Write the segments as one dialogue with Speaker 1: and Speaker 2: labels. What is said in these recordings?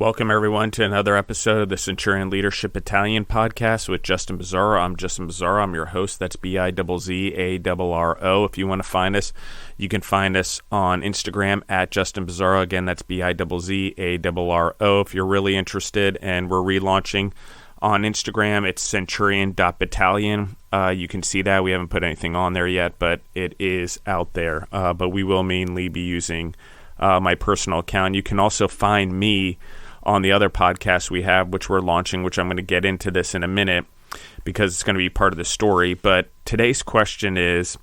Speaker 1: Welcome, everyone, to another episode of the Centurion Leadership Battalion podcast with Justin Bizzarro. I'm Justin Bizzarro. I'm your host. That's Bizzarro. If you want to find us, you can find us on Instagram at Justin Bizzarro. Again, that's Bizzarro. If you're really interested, and we're relaunching on Instagram, it's centurion.battalion. You can see that. We haven't put anything on there yet, but it is out there. But we will mainly be using my personal account. You can also find me on the other podcast we have, which we're launching, which I'm going to get into this in a minute because it's going to be part of the story. But today's question is,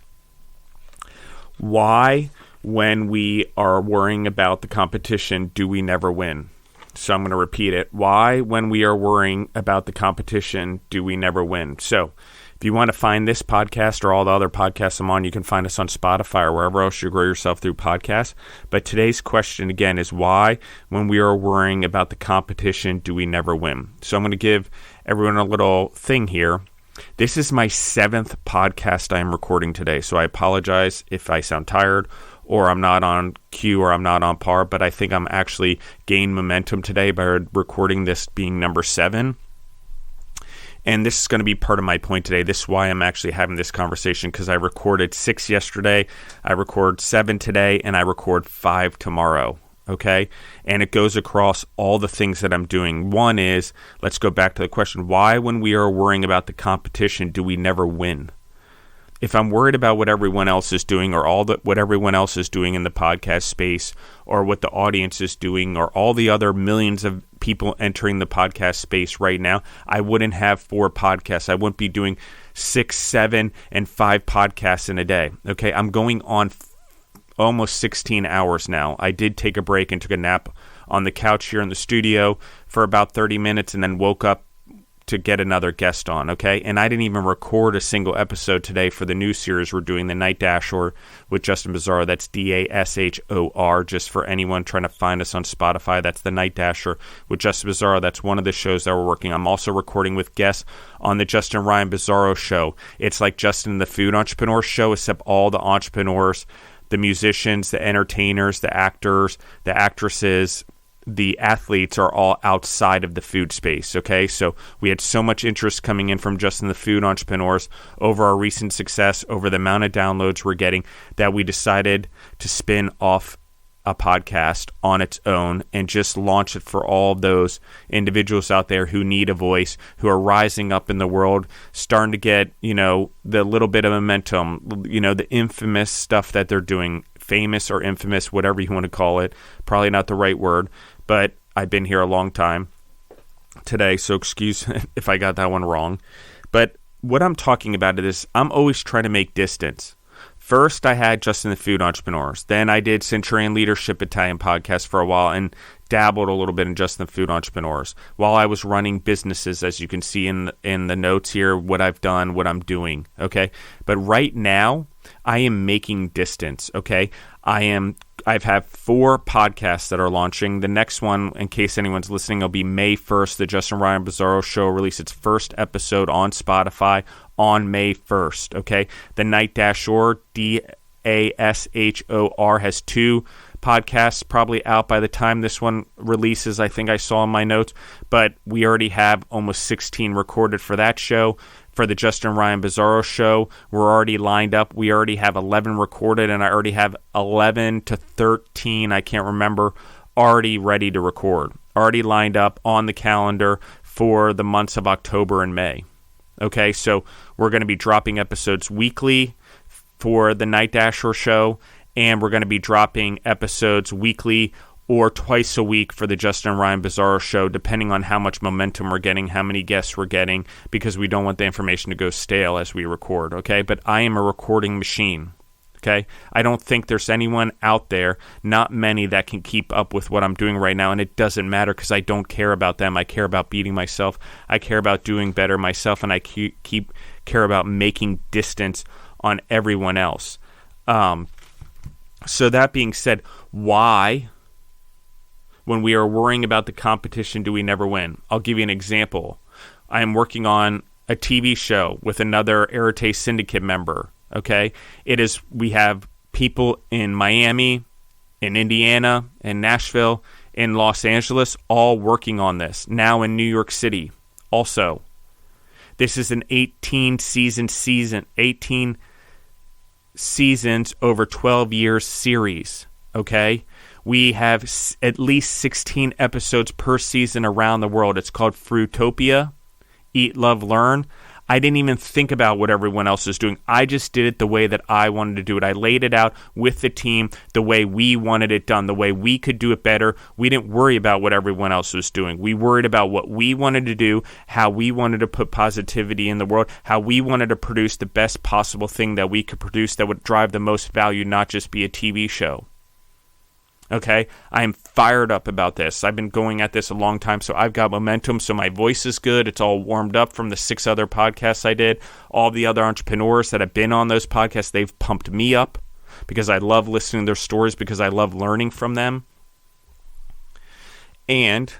Speaker 1: why, when we are worrying about the competition, do we never win? So I'm going to repeat it. Why, when we are worrying about the competition, do we never win? So if you want to find this podcast or all the other podcasts I'm on, you can find us on Spotify or wherever else you grow yourself through podcasts. But today's question, again, is why, when we are worrying about the competition, do we never win? So I'm going to give everyone a little thing here. This is my 7th podcast I am recording today, so I apologize if I sound tired or I'm not on cue or I'm not on par, but I think I'm actually gaining momentum today by recording this being number 7. And this is going to be part of my point today. This is why I'm actually having this conversation, because I recorded 6 yesterday, I record 7 today, and I record 5 tomorrow, okay? And it goes across all the things that I'm doing. One is, let's go back to the question, why, when we are worrying about the competition, do we never win? If I'm worried about what everyone else is doing, or what everyone else is doing in the podcast space, or what the audience is doing, or all the other millions of people entering the podcast space right now, I wouldn't have 4 podcasts. I wouldn't be doing 6, 7, and 5 podcasts in a day. Okay, I'm going on almost 16 hours now. I did take a break and took a nap on the couch here in the studio for about 30 minutes and then woke up to get another guest on, okay? And I didn't even record a single episode today for the new series we're doing, The Night Dasher with Justin Bizzarro. That's Dashor, just for anyone trying to find us on Spotify. That's The Night Dasher with Justin Bizzarro. That's one of the shows that we're working on. I'm also recording with guests on the Justin Ryan Bizzarro show. It's like Justin the Food Entrepreneur show, except all the entrepreneurs, the musicians, the entertainers, the actors, the actresses, the athletes are all outside of the food space, okay? So we had so much interest coming in from Justin the Food Entrepreneurs over our recent success, over the amount of downloads we're getting, that we decided to spin off a podcast on its own and just launch it for all those individuals out there who need a voice, who are rising up in the world, starting to get, the little bit of momentum, the infamous stuff that they're doing, famous or infamous, whatever you want to call it, probably not the right word, but I've been here a long time today, so excuse if I got that one wrong. But what I'm talking about is I'm always trying to make distance. First, I had Justin the Food Entrepreneurs. Then I did Centurion Leadership Battalion podcast for a while and dabbled a little bit in Justin the Food Entrepreneurs while I was running businesses, as you can see in the notes here, what I've done, what I'm doing, okay? But right now, I am making distance, okay? I've had 4 podcasts that are launching. The next one, in case anyone's listening, will be May 1st. The Justin Ryan Bizzarro show will release its first episode on Spotify on May 1st, okay? The Night Dasher, Dashor, has 2 podcasts probably out by the time this one releases, I think I saw in my notes. But we already have almost 16 recorded for that show. For the Justin Ryan Bizzarro show, we're already lined up. We already have 11 recorded, and I already have 11 to 13, I can't remember, already ready to record. Already lined up on the calendar for the months of October and May. Okay, so we're going to be dropping episodes weekly for the Night Dasher show, and we're going to be dropping episodes weekly or twice a week for the Justin Ryan Bizzarro show, depending on how much momentum we're getting, how many guests we're getting, because we don't want the information to go stale as we record, okay? But I am a recording machine, okay? I don't think there's anyone out there, not many, that can keep up with what I'm doing right now, and it doesn't matter because I don't care about them. I care about beating myself. I care about doing better myself, and I care about making distance on everyone else. So that being said, why, when we are worrying about the competition, do we never win? I'll give you an example. I am working on a TV show with another Arete Syndicate member, okay? We have people in Miami, in Indiana, in Nashville, in Los Angeles, all working on this. Now in New York City also. This is an 18 seasons over 12 years series, okay? We have at least 16 episodes per season around the world. It's called Fruitopia, Eat, Love, Learn. I didn't even think about what everyone else is doing. I just did it the way that I wanted to do it. I laid it out with the team the way we wanted it done, the way we could do it better. We didn't worry about what everyone else was doing. We worried about what we wanted to do, how we wanted to put positivity in the world, how we wanted to produce the best possible thing that we could produce that would drive the most value, not just be a TV show. Okay, I am fired up about this. I've been going at this a long time, so I've got momentum, so my voice is good. It's all warmed up from the 6 other podcasts I did. All the other entrepreneurs that have been on those podcasts, they've pumped me up because I love listening to their stories, because I love learning from them. And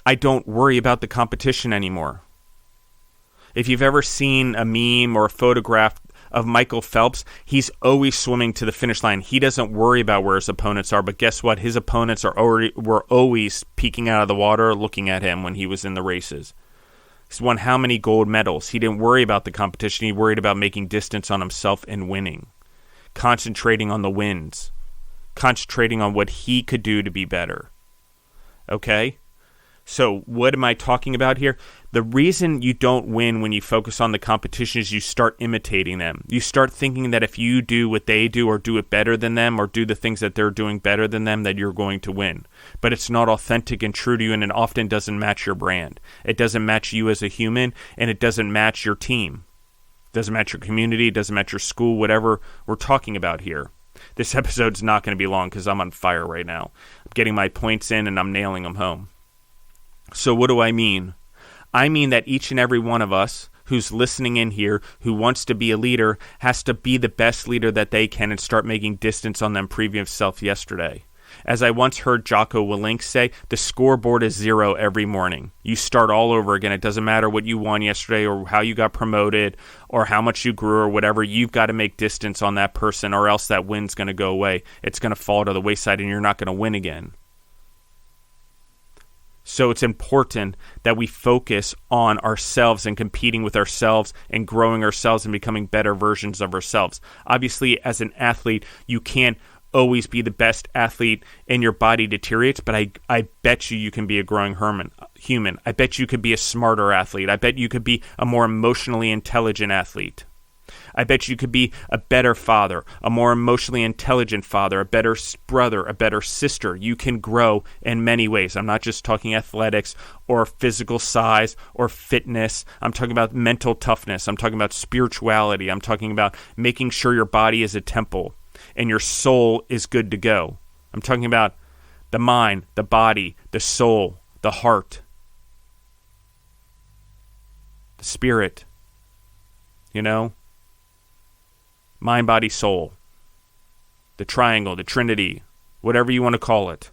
Speaker 1: I don't worry about the competition anymore. If you've ever seen a meme or a photograph of Michael Phelps, he's always swimming to the finish line. He doesn't worry about where his opponents are, but guess what? His opponents were always peeking out of the water looking at him when he was in the races. He's won how many gold medals? He didn't worry about the competition. He worried about making distance on himself and winning. Concentrating on the wins. Concentrating on what he could do to be better. Okay? So what am I talking about here? The reason you don't win when you focus on the competition is you start imitating them. You start thinking that if you do what they do or do it better than them or do the things that they're doing better than them, that you're going to win. But it's not authentic and true to you, and it often doesn't match your brand. It doesn't match you as a human, and it doesn't match your team. It doesn't match your community. It doesn't match your school, whatever we're talking about here. This episode's not going to be long because I'm on fire right now. I'm getting my points in and I'm nailing them home. So what do I mean? I mean that each and every one of us who's listening in here, who wants to be a leader, has to be the best leader that they can and start making distance on them previous self yesterday. As I once heard Jocko Willink say, the scoreboard is 0 every morning. You start all over again. It doesn't matter what you won yesterday or how you got promoted or how much you grew or whatever. You've got to make distance on that person, or else that win's going to go away. It's going to fall to the wayside and you're not going to win again. So it's important that we focus on ourselves and competing with ourselves and growing ourselves and becoming better versions of ourselves. Obviously, as an athlete, you can't always be the best athlete and your body deteriorates, but I bet you can be a growing human. I bet you could be a smarter athlete. I bet you could be a more emotionally intelligent athlete. I bet you could be a better father, a more emotionally intelligent father, a better brother, a better sister. You can grow in many ways. I'm not just talking athletics or physical size or fitness. I'm talking about mental toughness. I'm talking about spirituality. I'm talking about making sure your body is a temple and your soul is good to go. I'm talking about the mind, the body, the soul, the heart, the spirit, mind, body, soul, the triangle, the trinity, whatever you want to call it.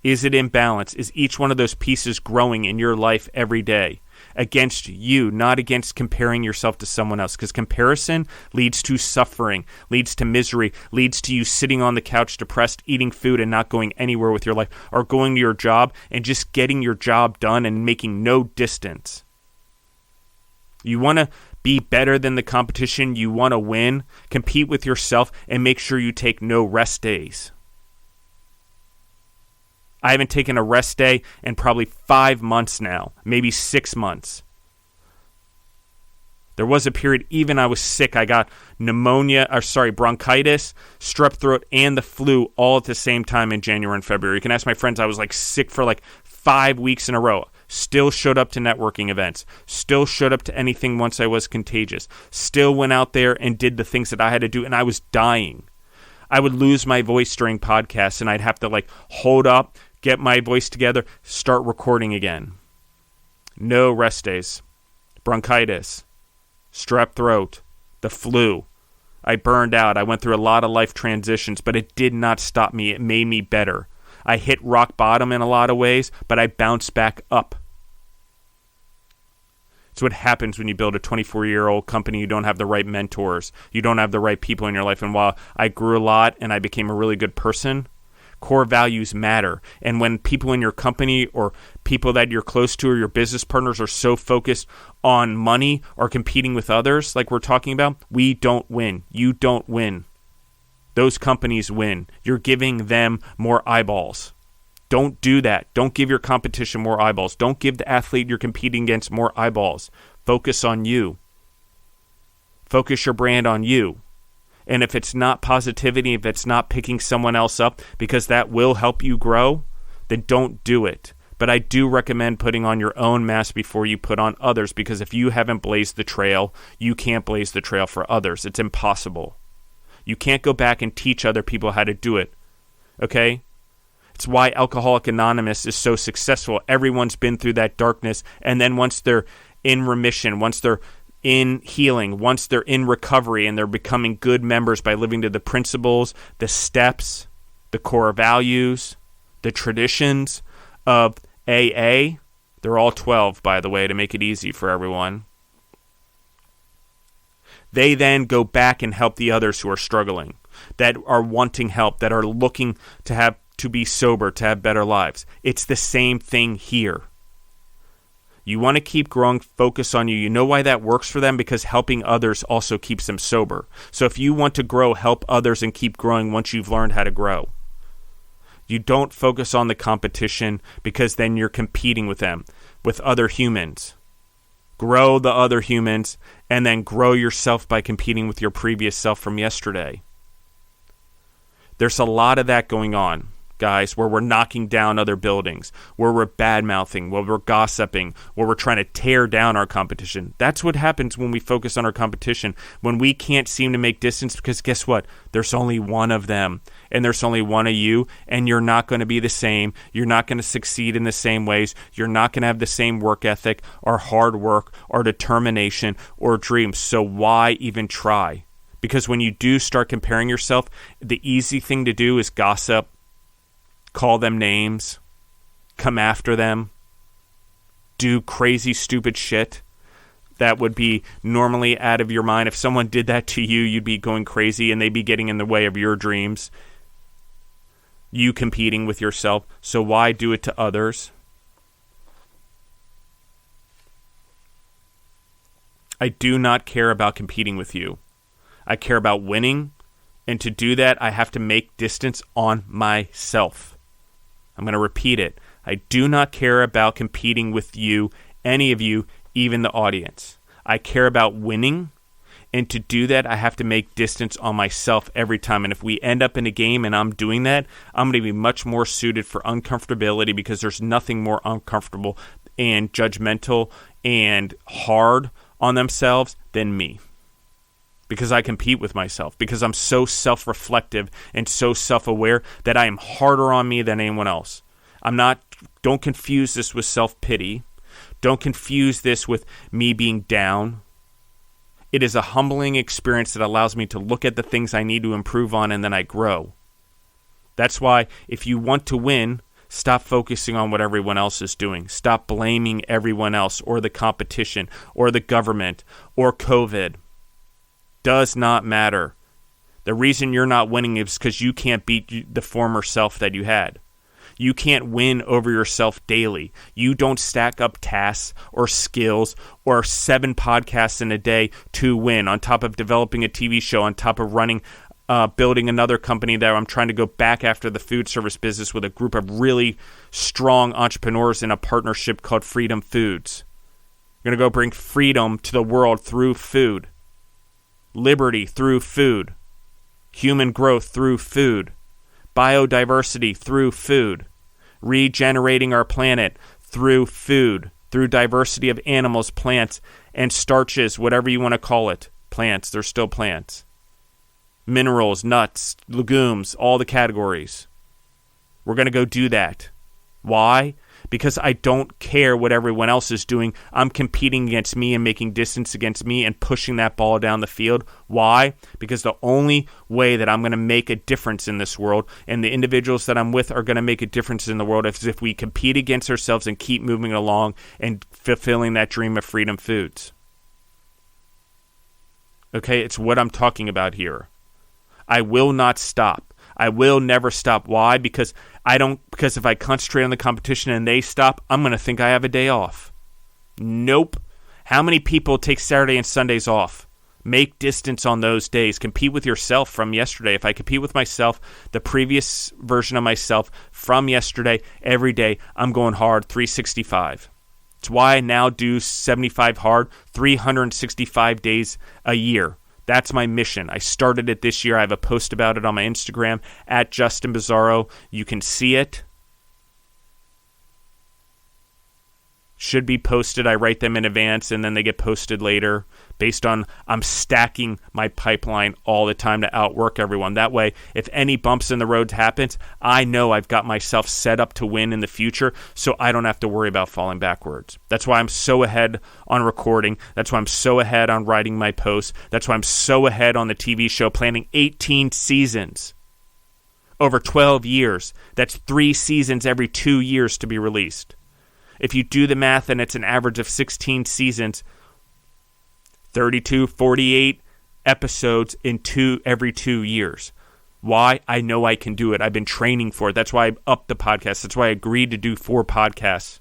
Speaker 1: Is it in balance? Is each one of those pieces growing in your life every day against you, not against comparing yourself to someone else? Because comparison leads to suffering, leads to misery, leads to you sitting on the couch depressed, eating food and not going anywhere with your life, or going to your job and just getting your job done and making no distance. You want to be better than the competition. You want to win. Compete with yourself and make sure you take no rest days. I haven't taken a rest day in probably 5 months now, maybe 6 months. There was a period, even I was sick. I got bronchitis, strep throat, and the flu all at the same time in January and February. You can ask my friends, I was sick for 5 weeks in a row. Still showed up to networking events. Still showed up to anything once I was contagious. Still went out there and did the things that I had to do, and I was dying. I would lose my voice during podcasts, and I'd have to hold up, get my voice together, start recording again. No rest days. Bronchitis, strep throat, the flu. I burned out. I went through a lot of life transitions, but it did not stop me. It made me better. I hit rock bottom in a lot of ways, but I bounced back up. It's what happens when you build a 24-year-old company. You don't have the right mentors. You don't have the right people in your life. And while I grew a lot and I became a really good person, Core values matter. And when people in your company or people that you're close to or your business partners are so focused on money or competing with others, like we're talking about, we don't win. You don't win. Those companies win. You're giving them more eyeballs. Don't do that. Don't give your competition more eyeballs. Don't give the athlete you're competing against more eyeballs. Focus on you. Focus your brand on you. And if it's not positivity, if it's not picking someone else up, because that will help you grow, then don't do it. But I do recommend putting on your own mask before you put on others, because if you haven't blazed the trail, you can't blaze the trail for others. It's impossible. You can't go back and teach other people how to do it. Okay? It's why Alcoholics Anonymous is so successful. Everyone's been through that darkness, and then once they're in remission, once they're in healing, once they're in recovery and they're becoming good members by living to the principles, the steps, the core values, the traditions of AA. They're all 12, by the way, to make it easy for everyone. They then go back and help the others who are struggling, that are wanting help, that are looking to be sober, to have better lives. It's the same thing here. You want to keep growing, focus on you. You know why that works for them? Because helping others also keeps them sober. So if you want to grow, help others and keep growing once you've learned how to grow. You don't focus on the competition, because then you're competing with them, with other humans. Grow the other humans and then grow yourself by competing with your previous self from yesterday. There's a lot of that going on, guys, where we're knocking down other buildings, where we're bad-mouthing, where we're gossiping, where we're trying to tear down our competition. That's what happens when we focus on our competition, when we can't seem to make distance, because guess what? There's only one of them, and there's only one of you, and you're not going to be the same. You're not going to succeed in the same ways. You're not going to have the same work ethic or hard work or determination or dreams. So why even try? Because when you do start comparing yourself, the easy thing to do is gossip, call them names, come after them, do crazy, stupid shit that would be normally out of your mind. If someone did that to you, you'd be going crazy and they'd be getting in the way of your dreams, you competing with yourself. So why do it to others? I do not care about competing with you. I care about winning, and to do that, I have to make distance on myself. I'm going to repeat it. I do not care about competing with you, any of you, even the audience. I care about winning, and to do that, I have to make distance on myself every time. And if we end up in a game and I'm doing that, I'm going to be much more suited for uncomfortability, because there's nothing more uncomfortable and judgmental and hard on themselves than me. Because I compete with myself, because I'm so self-reflective and so self-aware that I am harder on me than anyone else. Don't confuse this with self-pity. Don't confuse this with me being down. It is a humbling experience that allows me to look at the things I need to improve on, and then I grow. That's why if you want to win, stop focusing on what everyone else is doing. Stop blaming everyone else or the competition or the government or COVID. Does not matter. The reason you're not winning is because you can't beat the former self that you had. You can't win over yourself daily. You don't stack up tasks or skills or 7 podcasts in a day to win, on top of developing a TV show, on top of building another company that I'm trying to go back after the food service business with a group of really strong entrepreneurs in a partnership called Freedom Foods. You're going to go bring freedom to the world through food. Liberty through food, human growth through food, biodiversity through food, regenerating our planet through food, through diversity of animals, plants, and starches, whatever you want to call it. Plants, they're still plants. Minerals, nuts, legumes, all the categories. We're going to go do that. Why? Because I don't care what everyone else is doing. I'm competing against me and making distance against me and pushing that ball down the field. Why? Because the only way that I'm going to make a difference in this world, and the individuals that I'm with are going to make a difference in the world, is if we compete against ourselves and keep moving along and fulfilling that dream of Freedom Foods. Okay, it's what I'm talking about here. I will not stop. I will never stop. Why? Because if I concentrate on the competition and they stop, I'm going to think I have a day off. Nope. How many people take Saturday and Sundays off? Make distance on those days. Compete with yourself from yesterday. If I compete with myself, the previous version of myself from yesterday, every day, I'm going hard 365. It's why I now do 75 hard, 365 days a year. That's my mission. I started it this year. I have a post about it on my Instagram, at Justin Bizzarro. You can see it. Should be posted. I write them in advance, and then they get posted later based on I'm stacking my pipeline all the time to outwork everyone. That way, if any bumps in the road happens, I know I've got myself set up to win in the future, so I don't have to worry about falling backwards. That's why I'm so ahead on recording. That's why I'm so ahead on writing my posts. That's why I'm so ahead on the TV show, planning 18 seasons over 12 years. That's 3 seasons every 2 years to be released. If you do the math and it's an average of 16 seasons, 32, 48 episodes in every 2 years. Why? I know I can do it. I've been training for it. That's why I upped the podcast. That's why I agreed to do 4 podcasts.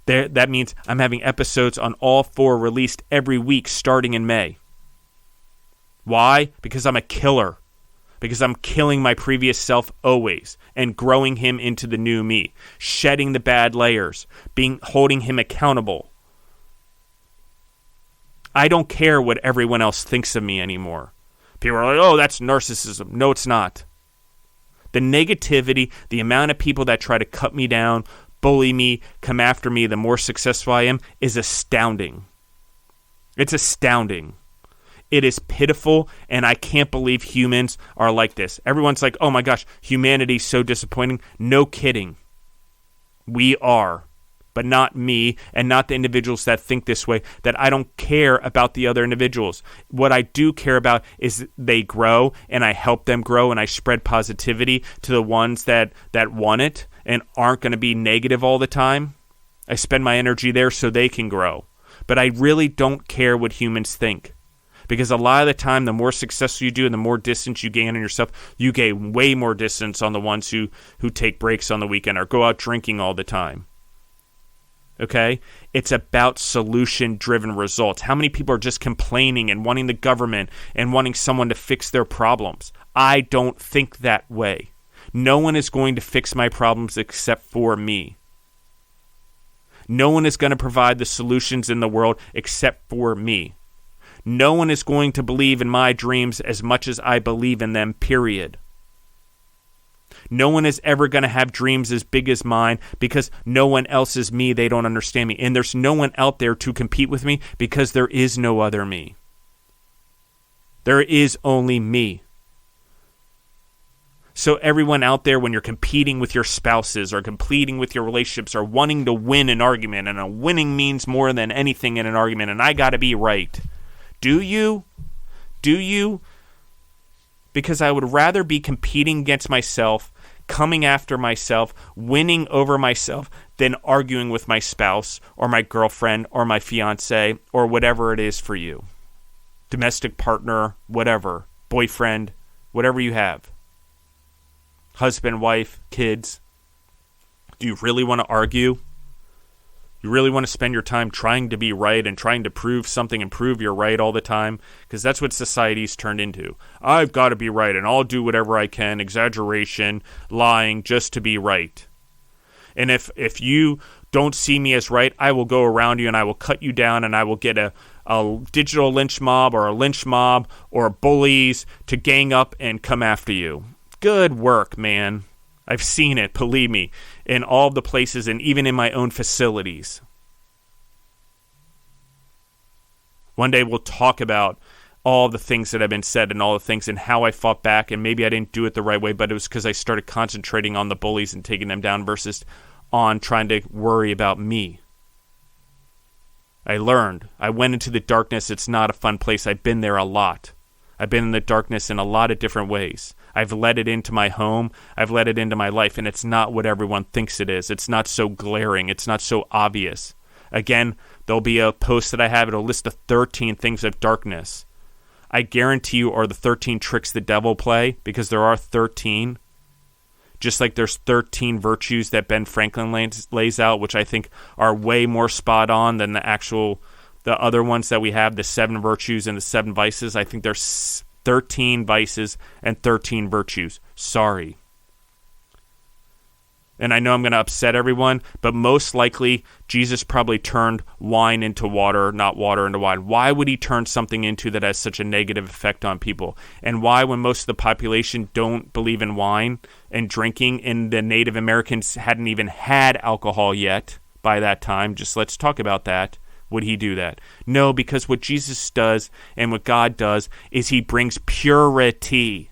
Speaker 1: That means I'm having episodes on all 4 released every week starting in May. Why? Because I'm a killer. Because I'm killing my previous self always and growing him into the new me, shedding the bad layers, holding him accountable. I don't care what everyone else thinks of me anymore. People are like, oh, that's narcissism. No, it's not. The negativity, the amount of people that try to cut me down, bully me, come after me, the more successful I am, is astounding. It's astounding. It is pitiful, and I can't believe humans are like this. Everyone's like, oh my gosh, humanity's so disappointing. No kidding. We are, but not me, and not the individuals that think this way, that I don't care about the other individuals. What I do care about is they grow, and I help them grow, and I spread positivity to the ones that want it and aren't going to be negative all the time. I spend my energy there so they can grow. But I really don't care what humans think. Because a lot of the time, the more successful you do and the more distance you gain on yourself, you gain way more distance on the ones who take breaks on the weekend or go out drinking all the time. Okay? It's about solution-driven results. How many people are just complaining and wanting the government and wanting someone to fix their problems? I don't think that way. No one is going to fix my problems except for me. No one is going to provide the solutions in the world except for me. No one is going to believe in my dreams as much as I believe in them, period. No one is ever going to have dreams as big as mine because no one else is me. They don't understand me. And there's no one out there to compete with me because there is no other me. There is only me. So everyone out there, when you're competing with your spouses or competing with your relationships or wanting to win an argument, and a winning means more than anything in an argument, and I got to be right. Do you? Do you? Because I would rather be competing against myself, coming after myself, winning over myself, than arguing with my spouse or my girlfriend or my fiance or whatever it is for you. Domestic partner, whatever. Boyfriend, whatever you have. Husband, wife, kids. Do you really want to argue? You really want to spend your time trying to be right and trying to prove something and prove you're right all the time? Because that's what society's turned into. I've got to be right and I'll do whatever I can. Exaggeration, lying, just to be right. And if you don't see me as right, I will go around you and I will cut you down and I will get a digital lynch mob or a lynch mob or bullies to gang up and come after you. Good work, man. I've seen it, believe me, in all the places and even in my own facilities. One day we'll talk about all the things that have been said and all the things and how I fought back, and maybe I didn't do it the right way, but it was because I started concentrating on the bullies and taking them down versus on trying to worry about me. I learned. I went into the darkness. It's not a fun place. I've been there a lot. I've been in the darkness in a lot of different ways. I've let it into my home. I've let it into my life, and it's not what everyone thinks it is. It's not so glaring. It's not so obvious. Again, there'll be a post that I have. It'll list the 13 things of darkness. I guarantee you are the 13 tricks the devil play, because there are 13. Just like there's 13 virtues that Ben Franklin lays out, which I think are way more spot on than the other ones that we have, the 7 virtues and the 7 vices. I think there's 13 vices and 13 virtues. Sorry. And I know I'm going to upset everyone, but most likely Jesus probably turned wine into water, not water into wine. Why would he turn something into that has such a negative effect on people? And why, when most of the population don't believe in wine and drinking, and the Native Americans hadn't even had alcohol yet by that time, just let's talk about that, would he do that? No, because what Jesus does and what God does is he brings purity,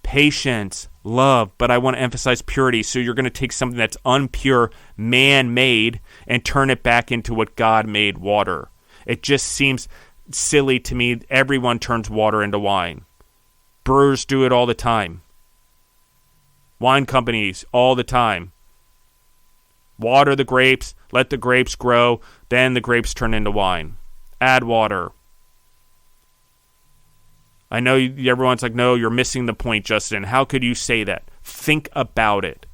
Speaker 1: patience, love, but I want to emphasize purity. So you're going to take something that's unpure, man-made, and turn it back into what God made, water. It just seems silly to me. Everyone turns water into wine. Brewers do it all the time. Wine companies, all the time. Water the grapes, let the grapes grow, then the grapes turn into wine. Add water. I know everyone's like, no, you're missing the point, Justin. How could you say that? Think about it.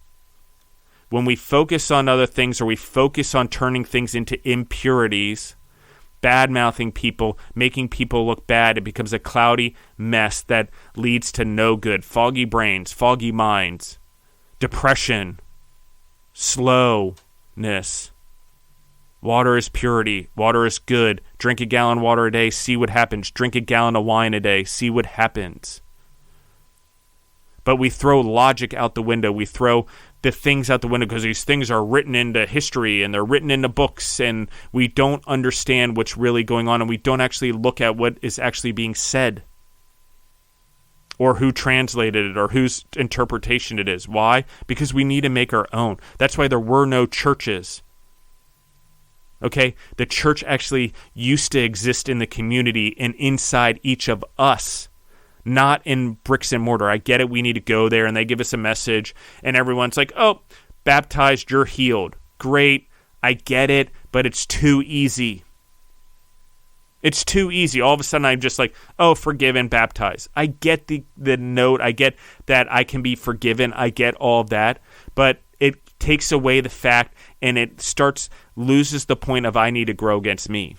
Speaker 1: When we focus on other things, or we focus on turning things into impurities, bad-mouthing people, making people look bad, it becomes a cloudy mess that leads to no good. Foggy brains, foggy minds, depression, slowness. Water is purity. Water is good. Drink a gallon of water a day, see what happens. Drink a gallon of wine a day, see what happens. But we throw logic out the window. We throw the things out the window because these things are written into history and they're written into books, and we don't understand what's really going on, and we don't actually look at what is actually being said, or who translated it, or whose interpretation it is. Why? Because we need to make our own. That's why there were no churches. Okay, the church actually used to exist in the community and inside each of us, not in bricks and mortar. I get it, we need to go there, and they give us a message, and everyone's like, oh, baptized, you're healed. Great, I get it, but it's too easy. It's too easy. All of a sudden, I'm just like, oh, forgiven, baptized. I get the note. I get that I can be forgiven. I get all of that, but it takes away the fact, and it loses the point of I need to grow against me.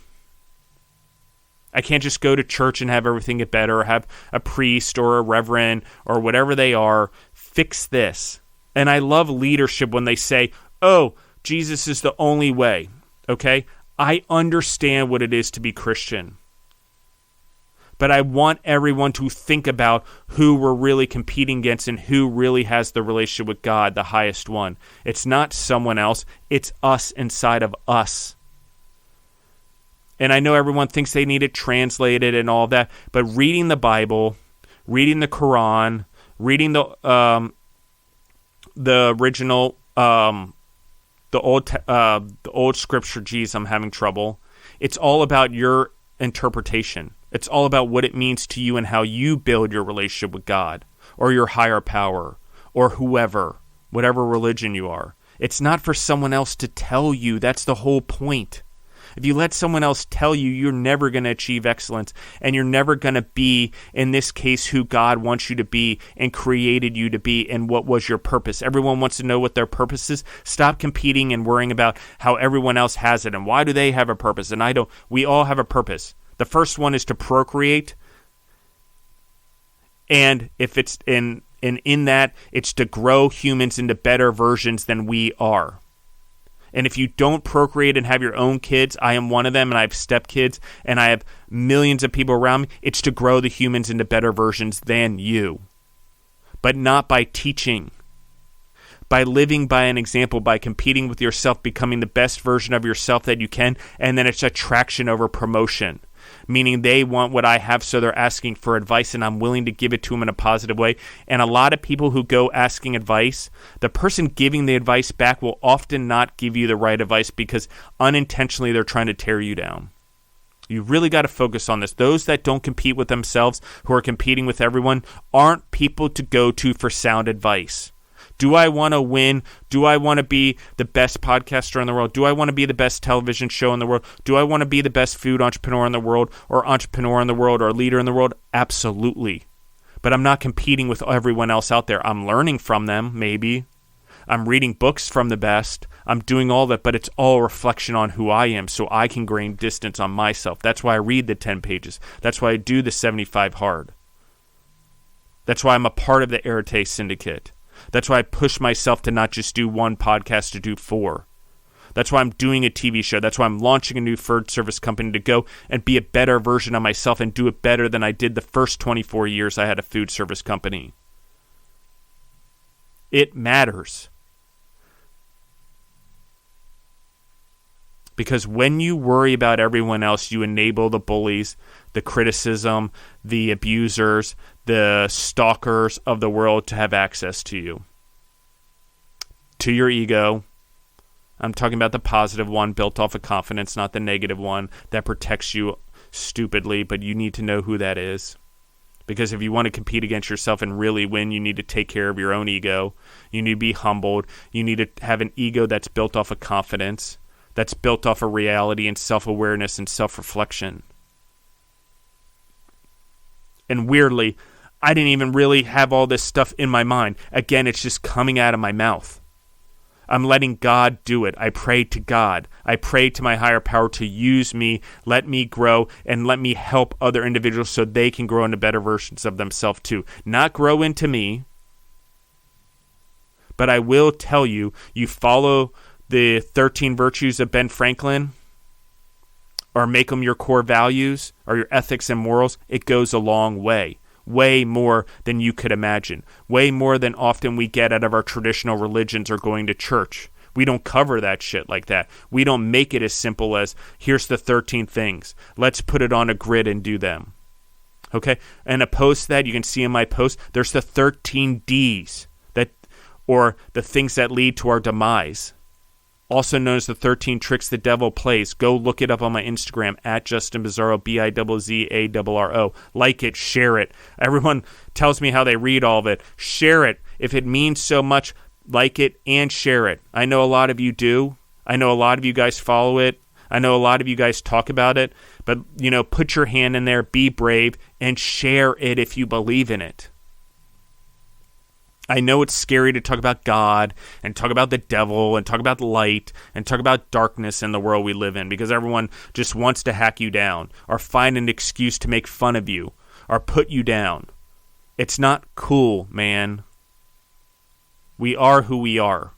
Speaker 1: I can't just go to church and have everything get better, or have a priest or a reverend or whatever they are fix this. And I love leadership when they say, oh, Jesus is the only way. Okay? I understand what it is to be Christian. But I want everyone to think about who we're really competing against and who really has the relationship with God, the highest one. It's not someone else. It's us inside of us. And I know everyone thinks they need it translated and all that, but reading the Bible, reading the Quran, reading the original, the old scripture, geez, I'm having trouble. It's all about your interpretation. It's all about what it means to you and how you build your relationship with God or your higher power or whoever, whatever religion you are. It's not for someone else to tell you. That's the whole point. If you let someone else tell you, you're never going to achieve excellence, and you're never going to be, in this case, who God wants you to be and created you to be, and what was your purpose. Everyone wants to know what their purpose is. Stop competing and worrying about how everyone else has it and why do they have a purpose, and I don't. We all have a purpose. The first one is to procreate, and if it's in that, it's to grow humans into better versions than we are. And if you don't procreate and have your own kids, I am one of them, and I have stepkids, and I have millions of people around me, it's to grow the humans into better versions than you. But not by teaching. By living by an example, by competing with yourself, becoming the best version of yourself that you can, and then it's attraction over promotion. Meaning they want what I have, so they're asking for advice, and I'm willing to give it to them in a positive way. And a lot of people who go asking advice, the person giving the advice back will often not give you the right advice because unintentionally they're trying to tear you down. You really got to focus on this. Those that don't compete with themselves, who are competing with everyone, aren't people to go to for sound advice. Do I want to win? Do I want to be the best podcaster in the world? Do I want to be the best television show in the world? Do I want to be the best food entrepreneur in the world, or entrepreneur in the world, or leader in the world? Absolutely. But I'm not competing with everyone else out there. I'm learning from them, maybe. I'm reading books from the best. I'm doing all that, but it's all reflection on who I am, so I can gain distance on myself. That's why I read the 10 pages. That's why I do the 75 hard. That's why I'm a part of the Arete Syndicate. That's why I push myself to not just do one podcast, to do 4. That's why I'm doing a TV show. That's why I'm launching a new food service company, to go and be a better version of myself and do it better than I did the first 24 years I had a food service company. It matters. Because when you worry about everyone else, you enable the bullies, the criticism, the abusers, the stalkers of the world to have access to you. To your ego. I'm talking about the positive one built off of confidence, not the negative one that protects you stupidly, but you need to know who that is. Because if you want to compete against yourself and really win, you need to take care of your own ego. You need to be humbled. You need to have an ego that's built off of confidence, that's built off of reality and self-awareness and self-reflection. And weirdly, I didn't even really have all this stuff in my mind. Again, it's just coming out of my mouth. I'm letting God do it. I pray to God. I pray to my higher power to use me, let me grow, and let me help other individuals so they can grow into better versions of themselves too. Not grow into me, but I will tell you, you follow the 13 virtues of Ben Franklin, or make them your core values, or your ethics and morals, it goes a long way. Way more than you could imagine. Way more than often we get out of our traditional religions or going to church. We don't cover that shit like that. We don't make it as simple as, here's the 13 things. Let's put it on a grid and do them. Okay? And a post that you can see in my post, there's the 13 Ds, that, or the things that lead to our demise. Also known as the 13 tricks the devil plays. Go look it up on my Instagram, at Justin Bizzarro, Bizzarro. Like it, share it. Everyone tells me how they read all of it. Share it. If it means so much, like it and share it. I know a lot of you do. I know a lot of you guys follow it. I know a lot of you guys talk about it. But, put your hand in there, be brave, and share it if you believe in it. I know it's scary to talk about God and talk about the devil and talk about light and talk about darkness in the world we live in, because everyone just wants to hack you down or find an excuse to make fun of you or put you down. It's not cool, man. We are who we are.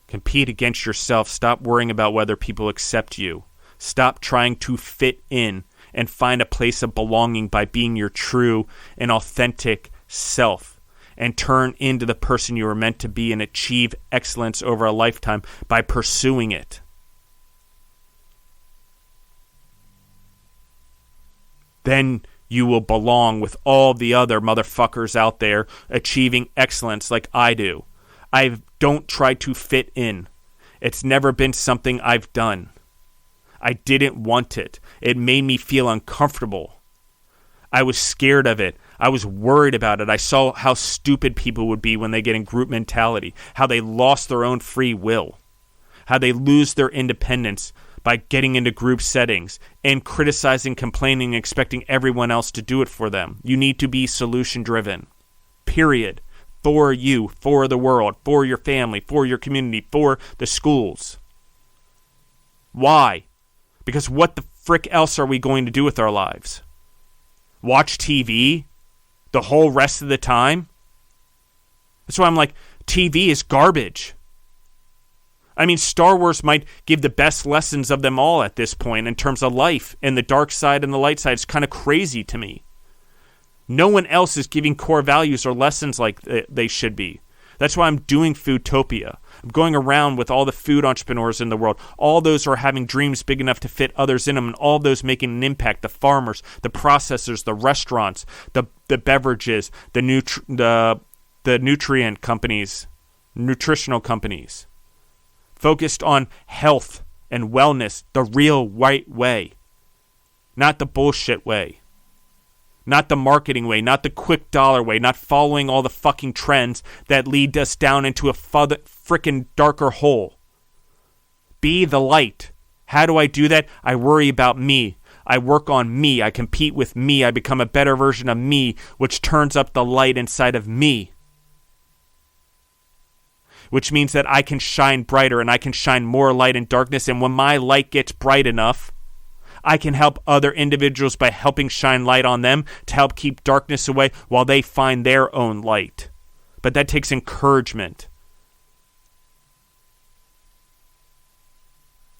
Speaker 1: Compete against yourself. Stop worrying about whether people accept you. Stop trying to fit in and find a place of belonging by being your true and authentic self, and turn into the person you were meant to be and achieve excellence over a lifetime by pursuing it. Then you will belong with all the other motherfuckers out there achieving excellence like I do. I don't try to fit in. It's never been something I've done. I didn't want it. It made me feel uncomfortable. I was scared of it. I was worried about it. I saw how stupid people would be when they get in group mentality, how they lost their own free will, how they lose their independence by getting into group settings and criticizing, complaining, and expecting everyone else to do it for them. You need to be solution-driven. Period. For you, for the world, for your family, for your community, for the schools. Why? Because what the frick else are we going to do with our lives? Watch TV the whole rest of the time? That's why I'm like, TV is garbage. I mean, Star Wars might give the best lessons of them all at this point in terms of life, and the dark side and the light side. It's kind of crazy to me. No one else is giving core values or lessons like they should be. That's why I'm doing Foodtopia. I'm going around with all the food entrepreneurs in the world. All those who are having dreams big enough to fit others in them, and all those making an impact. The farmers, the processors, the restaurants, the beverages, the nutrient companies, nutritional companies. Focused on health and wellness the real right way. Not the bullshit way. Not the marketing way, not the quick dollar way, not following all the fucking trends that lead us down into a frickin' darker hole. Be the light. How do I do that? I worry about me. I work on me. I compete with me. I become a better version of me, which turns up the light inside of me. Which means that I can shine brighter and I can shine more light in darkness. And when my light gets bright enough, I can help other individuals by helping shine light on them to help keep darkness away while they find their own light. But that takes encouragement.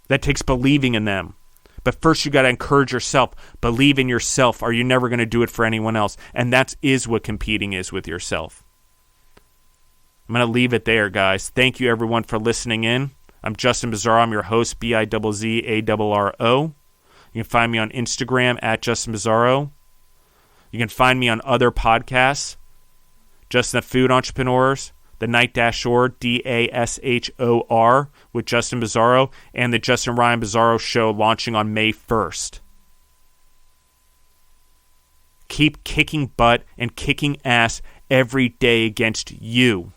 Speaker 1: That takes believing in them. But first you got to encourage yourself. Believe in yourself, or you're never going to do it for anyone else. And that is what competing is with yourself. I'm going to leave it there, guys. Thank you, everyone, for listening in. I'm Justin Bizzarro. I'm your host, Bizzarro. You can find me on Instagram at Justin Bizzarro. You can find me on other podcasts. Justin the Food Entrepreneurs, The Night Dashor, DASHOR, with Justin Bizzarro, and the Justin Ryan Bizzarro Show launching on May 1st. Keep kicking butt and kicking ass every day against you.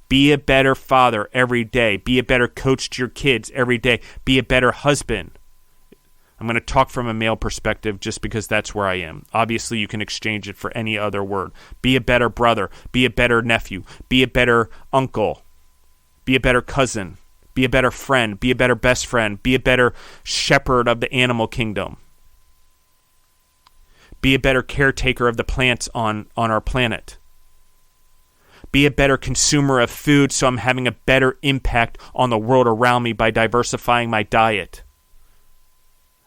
Speaker 1: Be a better father every day. Be a better coach to your kids every day. Be a better husband. I'm going to talk from a male perspective just because that's where I am. Obviously, you can exchange it for any other word. Be a better brother. Be a better nephew. Be a better uncle. Be a better cousin. Be a better friend. Be a better best friend. Be a better shepherd of the animal kingdom. Be a better caretaker of the plants on our planet. Be a better consumer of food so I'm having a better impact on the world around me by diversifying my diet.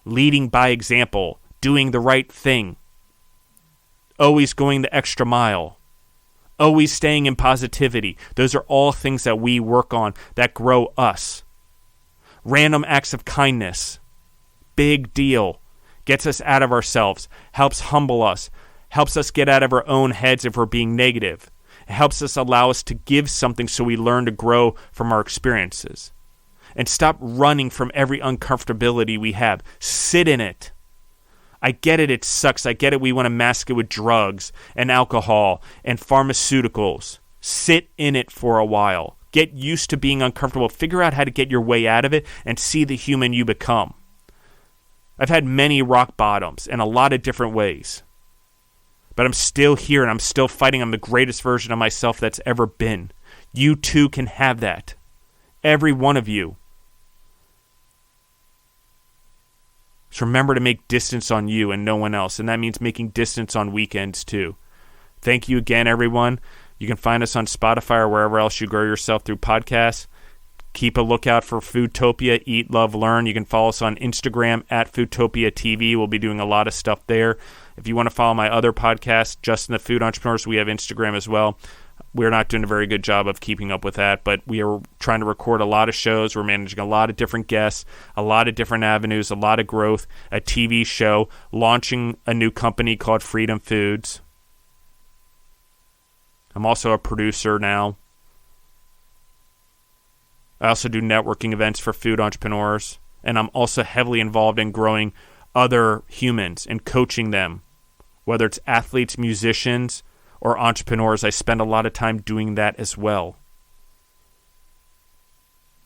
Speaker 1: Leading by example, doing the right thing, always going the extra mile, always staying in positivity. Those are all things that we work on that grow us. Random acts of kindness, big deal, gets us out of ourselves, helps humble us, helps us get out of our own heads if we're being negative. It helps us allow us to give something so we learn to grow from our experiences. And stop running from every uncomfortability we have. Sit in it. I get it sucks. I get it we want to mask it with drugs and alcohol and pharmaceuticals. Sit in it for a while. Get used to being uncomfortable. Figure out how to get your way out of it and see the human you become. I've had many rock bottoms in a lot of different ways. But I'm still here and I'm still fighting. I'm the greatest version of myself that's ever been. You too can have that. Every one of you. So remember to make distance on you and no one else. And that means making distance on weekends too. Thank you again, everyone. You can find us on Spotify or wherever else you grow yourself through podcasts. Keep a lookout for Foodtopia, Eat, Love, Learn. You can follow us on Instagram at Foodtopia TV. We'll be doing a lot of stuff there. If you want to follow my other podcast, Justin the Food Entrepreneurs, we have Instagram as well. We're not doing a very good job of keeping up with that, but we are trying to record a lot of shows. We're managing a lot of different guests, a lot of different avenues, a lot of growth, a TV show, launching a new company called Freedom Foods. I'm also a producer now. I also do networking events for food entrepreneurs, and I'm also heavily involved in growing other humans and coaching them, whether it's athletes, musicians, or entrepreneurs. I spend a lot of time doing that as well.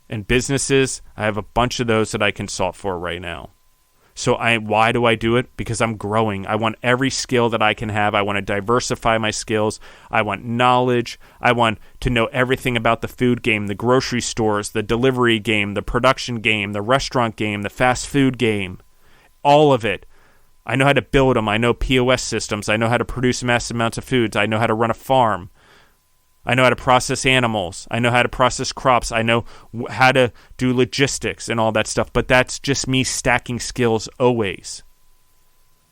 Speaker 1: And businesses, I have a bunch of those that I consult for right now. So why do I do it? Because I'm growing. I want every skill that I can have. I want to diversify my skills. I want knowledge. I want to know everything about the food game, the grocery stores, the delivery game, the production game, the restaurant game, the fast food game. All of it. I know how to build them. I know POS systems. I know how to produce massive amounts of foods. I know how to run a farm. I know how to process animals. I know how to process crops. I know how to do logistics and all that stuff. But that's just me stacking skills always.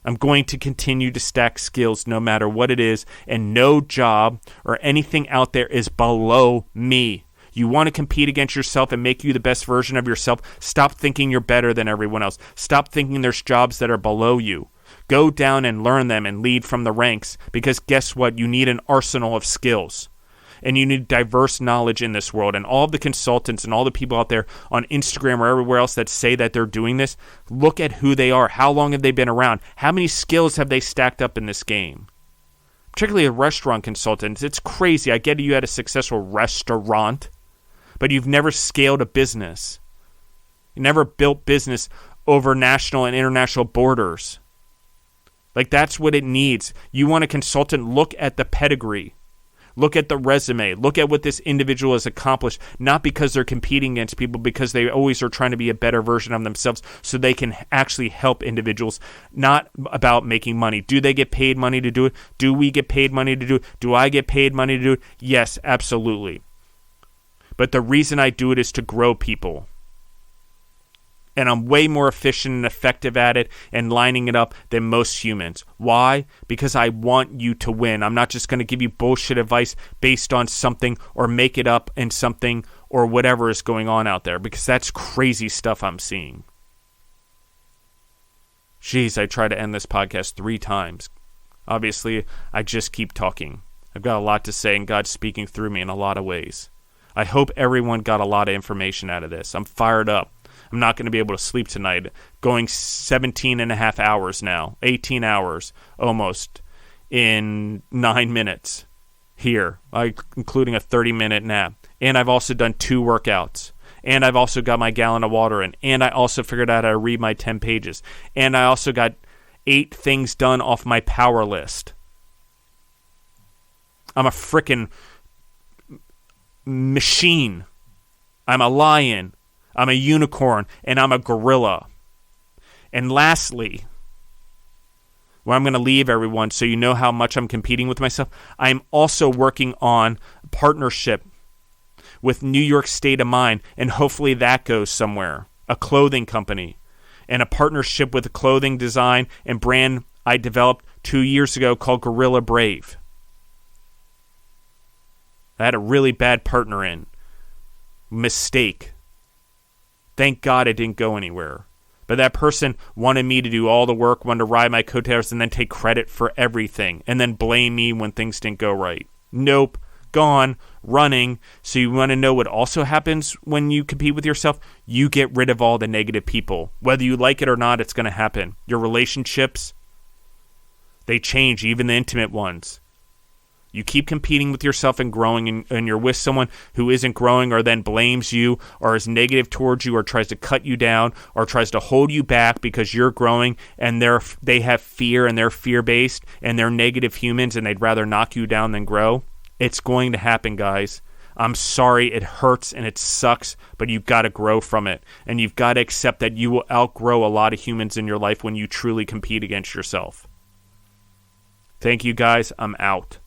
Speaker 1: I'm going to continue to stack skills no matter what it is. And no job or anything out there is below me. You want to compete against yourself and make you the best version of yourself. Stop thinking you're better than everyone else. Stop thinking there's jobs that are below you. Go down and learn them and lead from the ranks. Because guess what? You need an arsenal of skills. And you need diverse knowledge in this world. And all of the consultants and all the people out there on Instagram or everywhere else that say that they're doing this, look at who they are. How long have they been around? How many skills have they stacked up in this game? Particularly a restaurant consultant. It's crazy. I get you had a successful restaurant, but you've never scaled a business. You never built business over national and international borders. Like, that's what it needs. You want a consultant, look at the pedigree. Look at the resume. Look at what this individual has accomplished, not because they're competing against people, because they always are trying to be a better version of themselves so they can actually help individuals, not about making money. Do they get paid money to do it? Do we get paid money to do it? Do I get paid money to do it? Yes, absolutely. But the reason I do it is to grow people. And I'm way more efficient and effective at it and lining it up than most humans. Why? Because I want you to win. I'm not just going to give you bullshit advice based on something or make it up in something or whatever is going on out there, because that's crazy stuff I'm seeing. Jeez, I tried to end this podcast 3 times. Obviously, I just keep talking. I've got a lot to say, and God's speaking through me in a lot of ways. I hope everyone got a lot of information out of this. I'm fired up. I'm not going to be able to sleep tonight. Going 17 and a half hours now. 18 hours almost in 9 minutes here, including a 30-minute nap. And I've also done 2 workouts. And I've also got my gallon of water in. And I also figured out how to read my 10 pages. And I also got 8 things done off my power list. I'm a frickin' machine. I'm a lion. I'm a unicorn, and I'm a gorilla. And lastly, where I'm going to leave everyone so you know how much I'm competing with myself, I'm also working on a partnership with New York State of Mind, and hopefully that goes somewhere, a clothing company, and a partnership with a clothing design and brand I developed 2 years ago called Gorilla Brave. I had a really bad partner in. Mistake. Thank God it didn't go anywhere. But that person wanted me to do all the work, wanted to ride my coattails, and then take credit for everything, and then blame me when things didn't go right. Nope. Gone. Running. So you want to know what also happens when you compete with yourself? You get rid of all the negative people. Whether you like it or not, it's going to happen. Your relationships, they change, even the intimate ones. You keep competing with yourself and growing, and you're with someone who isn't growing or then blames you or is negative towards you or tries to cut you down or tries to hold you back because you're growing, and they have fear and they're fear-based and they're negative humans and they'd rather knock you down than grow. It's going to happen, guys. I'm sorry, it hurts and it sucks, but you've got to grow from it. And you've got to accept that you will outgrow a lot of humans in your life when you truly compete against yourself. Thank you, guys. I'm out.